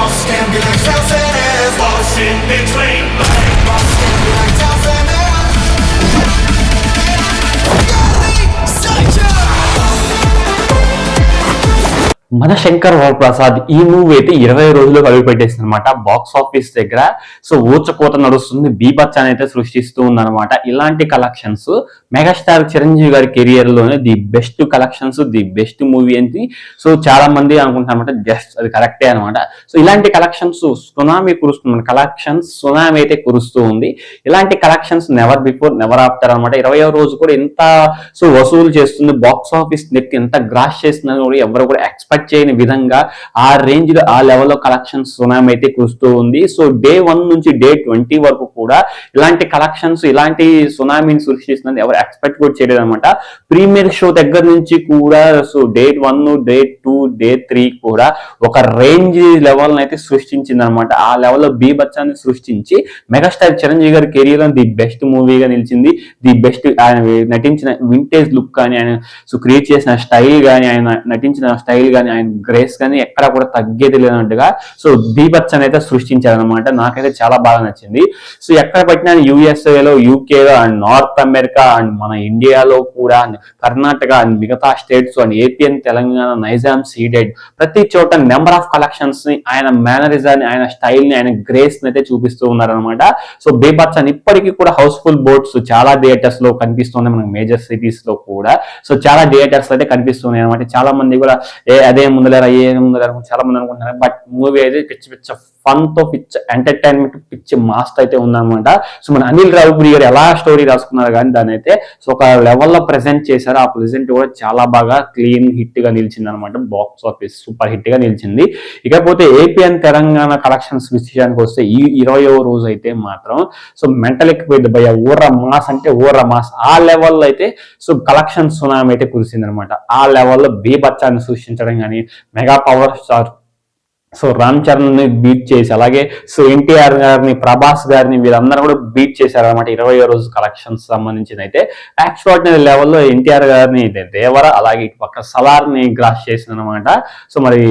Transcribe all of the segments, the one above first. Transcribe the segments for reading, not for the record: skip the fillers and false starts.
Boss can be like Chelsea, boss in between. Boss can be like Chelsea. మన శంకర్ వరప్రసాద్ ఈ movie అయితే 20 రోజుల్లో కలిపి పెట్టేసింది అనమాట బాక్స్ ఆఫీస్ దగ్గర. సో ఊచకోత నడుస్తుంది, బీభత్సాన్ని అయితే సృష్టిస్తూ ఉందన్నమాట. ఇలాంటి కలెక్షన్స్ మెగాస్టార్ చిరంజీవి గారి కెరియర్ లోనే the best collections, the best movie అని సో చాలా మంది అనుకుంటారన్నమాట. జస్ట్ అది కరెక్టే అనమాట. సో ఇలాంటి కలెక్షన్స్ సునామీ కురుస్తుంది, కలెక్షన్స్ సునామీ అయితే కురుస్తూ ఉంది. ఇలాంటి collections never before never after అనమాట. 20వ రోజు కూడా ఎంత సో వసూలు చేస్తుంది, బాక్స్ ఆఫీస్ నెట్ ఎంత గ్రాస్ చేస్తుందని కూడా ఎవరు కూడా ఎక్స్పెక్ట్ చేయని విధంగా ఆ రేంజ్ లో ఆ లెవెల్లో కలెక్షన్స్ సునామీ అయితే కురుస్తూ ఉంది. సో డే 1 నుంచి డే 20 వరకు కూడా ఇలాంటి కలెక్షన్స్, ఇలాంటి సునామీని సృష్టిస్తుందని ఎవరు ఎక్స్పెక్ట్ కూడా చేయలేదు అనమాట. ప్రీమియర్ షో దగ్గర నుంచి కూడా సో డే 1, డే 2, డే 3 కూడా ఒక రేంజ్ లెవెల్ అయితే సృష్టించింది అనమాట. ఆ లెవెల్లో బీభత్సాన్ని సృష్టించి మెగాస్టార్ చిరంజీవి గారి కెరియర్ ది బెస్ట్ మూవీగా నిలిచింది. ది బెస్ట్ ఆయన నటించిన వింటేజ్ లుక్ కానీ, ఆయన సో క్రియేట్ చేసిన స్టైల్ కానీ, ఆయన నటించిన స్టైల్ కానీ, ఆయన గ్రేస్ కానీ ఎక్కడ కూడా తగ్గేది లేనట్టుగా సో బీభత్సాన్ని అయితే సృష్టించారనమాట. నాకైతే చాలా బాగా నచ్చింది. సో ఎక్కడ పెట్టినా యూఎస్ఏలో, యూకేలో అండ్ నార్త్ అమెరికా అండ్ మన ఇండియాలో కూడా, కర్ణాటక అండ్ మిగతా states and AP and Telangana, Nizam, Ceded ప్రతి చోట నెంబర్ ఆఫ్ కలెక్షన్స్ ని, ఆయన మేనరిజాన్ని, ఆయన స్టైల్ ని, ఆయన గ్రేస్ ని అయితే చూపిస్తూ ఉన్నారనమాట. సో బీభత్సాన్ని ఇప్పటికీ కూడా హౌస్ఫుల్ బోర్డ్స్ చాలా థియేటర్స్ లో కనిపిస్తుంది, మనకి మేజర్ సిటీస్ లో కూడా. సో చాలా థియేటర్స్ అయితే కనిపిస్తున్నాయి అనమాట. చాలా మంది కూడా అదే ముందులేరా చాలా మంది అనుకుంటున్నారు. బట్ మూవీ అయితే పిచ్చి పిచ్చ ఫన్ తో, పిచ్చ ఎంటర్టైన్మెంట్, పిచ్చి మాస్ట్ అయితే ఉందన్నమాట. సో మన అనిల్ రావిపూడి గారు ఎలా స్టోరీ రాసుకున్నారు కానీ దాని అయితే సో ఒక లెవెల్లో ప్రెజెంట్ చేశారు. ఆ ప్రెజెంట్ కూడా చాలా బాగా క్లీన్ హిట్ గా నిలిచింది అనమాట. బాక్స్ ఆఫీస్ సూపర్ హిట్ గా నిలిచింది. ఇకపోతే ఏపీ అండ్ తెలంగాణ కలెక్షన్స్ విషయానికి వస్తే ఈ 20వ రోజు అయితే మాత్రం సో మెంటల్ ఎక్కిపోయింది భయ. ఊర్ర మాస్ అంటే ఊర్ర మాస్ ఆ లెవెల్లో అయితే సో కలెక్షన్ సునామీ అయితే కురిసింది అనమాట. ఆ లెవెల్లో బీభత్సాన్ని సృష్టించడం కానీ, mega power star so Ram Charan ని బీట్ చేసి, అలాగే సో ఎన్టీఆర్ గారిని, ప్రభాస్ గారిని వీళ్ళందరూ కూడా బీట్ చేశారు అనమాట 20వ రోజు కలెక్షన్స్ సంబంధించిన అయితే. ఎక్స్ట్రాడినరీ లెవెల్లో ఎన్టీఆర్ గారిని, దేవర, అలాగే ఇటు పక్క సలార్ ని గ్రాస్ చేసింది అనమాట. సో మరి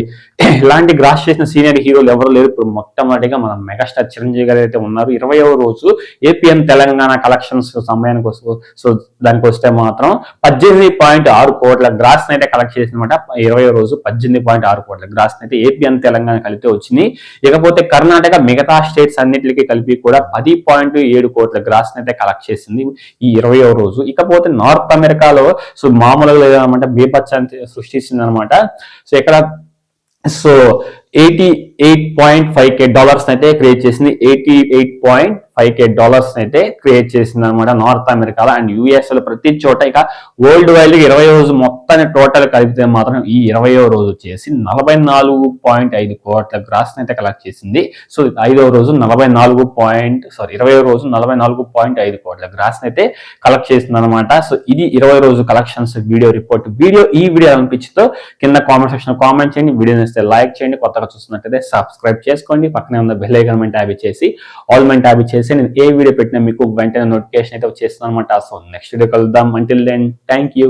ఇలాంటి గ్రాస్ చేసిన సీనియర్ హీరోలు ఎవరు లేరు. ఇప్పుడు మొట్టమొదటిగా మన మెగాస్టార్ చిరంజీవి గారు అయితే ఉన్నారు. 20వ రోజు ఏపీఎన్ తెలంగాణ కలెక్షన్స్ సమయానికి వస్తూ సో దానికి వస్తే మాత్రం 18.6 కోట్ల గ్రాస్ అయితే కలెక్ట్ చేసిందన్నమాట. 20వ రోజు 18.6 కోట్ల గ్రాస్ అయితే ఏపీఎన్ తెలంగాణ కలిపి వచ్చింది. ఇకపోతే కర్ణాటక మిగతా స్టేట్స్ అన్నిటికీ కలిపి కూడా 10.7 కోట్ల గ్రాస్ అయితే కలెక్ట్ చేసింది ఈ 20వ రోజు. ఇకపోతే నార్త్ అమెరికాలో సో మామూలుగా లేదనమాట, బీభత్సాన్ని సృష్టించింది అనమాట. సో ఇక్కడ సో 88.5K డాలర్స్ అయితే క్రియేట్ చేసింది. 88.5K డాలర్స్ అయితే క్రియేట్ చేసింది అనమాట నార్త్ అమెరికాలో అండ్ యుఎస్ లో ప్రతి చోట. ఇక వరల్డ్ వైడ్ 20వ రోజు మొత్తాన్ని టోటల్ కలిపితే మాత్రం ఈ 20వ రోజు వచ్చేసి 44.5 కోట్ల గ్రాస్ అయితే కలెక్ట్ చేసింది. సో 20వ రోజు 44.5 కోట్ల గ్రాస్ అయితే కలెక్ట్ చేసింది అనమాట. సో ఇది 20వ రోజు కలెక్షన్స్ వీడియో రిపోర్ట్. ఈ వీడియో అనిపించుతో కింద కామెంట్ సెక్షన్ కామెంట్ చేయండి. వీడియో నచ్చితే లైక్ చేయండి. కొత్తగా చూస్తున్నట్లయితే సబ్స్క్రైబ్ చేసుకోండి. పక్కనే ఉన్న బెల్ ఐకాన్ ట్యాబ్ చేసి ఆల్ మెంట్ ట్యాబ్ చేసి నేను ఏ వీడియో పెట్టినా మీకు వెంటనే నోటిఫికేషన్ అయితే వచ్చేస్తుంది అనమాట. సో నెక్స్ట్ వీడియో కలుద్దాం. Until then thank you.